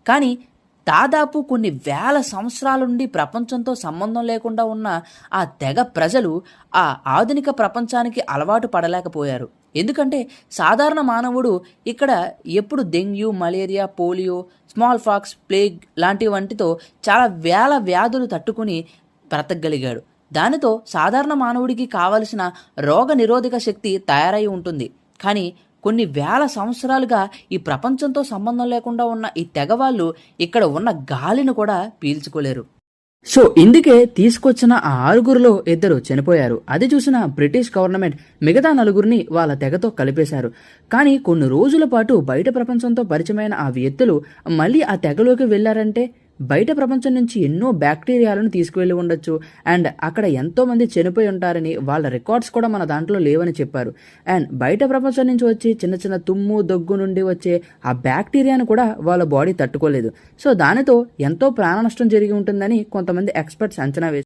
కానీ దాదాపు కొన్ని వేల సంవత్సరాల నుండి ప్రపంచంతో సంబంధం లేకుండా ఉన్న ఆ తెగ ప్రజలు ఆ ఆధునిక ప్రపంచానికి అలవాటు పడలేకపోయారు. ఎందుకంటే సాధారణ మానవుడు ఇక్కడ ఎప్పుడు dengue, malaria, polio, smallpox, plague లాంటి వంటితో చాలా వేల వ్యాధులు తట్టుకుని బ్రతకగలిగాడు. దానితో సాధారణ మానవుడికి కావలసిన రోగ నిరోధక శక్తి తయారై ఉంటుంది. కానీ కొన్ని వేల సంవత్సరాలుగా ఈ ప్రపంచంతో సంబంధం లేకుండా ఉన్న ఈ తెగవాళ్ళు ఇక్కడ ఉన్న గాలిని కూడా పీల్చుకోలేరు. సో ఇందుకే తీసుకొచ్చిన ఆ 6గురిలో 2 చనిపోయారు. అది చూసిన బ్రిటిష్ గవర్నమెంట్ మిగతా 4గురిని వాళ్ళ తెగతో కలిపేశారు. కానీ కొన్ని రోజుల పాటు బయట ప్రపంచంతో పరిచయమైన ఆ వ్యక్తులు మళ్ళీ ఆ తెగలోకి వెళ్ళారంటే బయట ప్రపంచం నుంచి ఎన్నో బ్యాక్టీరియాలను తీసుకువెళ్ళి ఉండొచ్చు. అండ్ అక్కడ ఎంతోమంది చనిపోయి ఉంటారని వాళ్ళ రికార్డ్స్ కూడా మన దాంట్లో లేవని చెప్పారు. అండ్ బయట ప్రపంచం నుంచి వచ్చి చిన్న చిన్న తుమ్ము దగ్గు నుండి వచ్చే ఆ బ్యాక్టీరియాను కూడా వాళ్ళ బాడీ తట్టుకోలేదు. సో దానితో ఎంతో ప్రాణ నష్టం జరిగి ఉంటుందని కొంతమంది ఎక్స్పర్ట్స్ అంచనా వేశారు.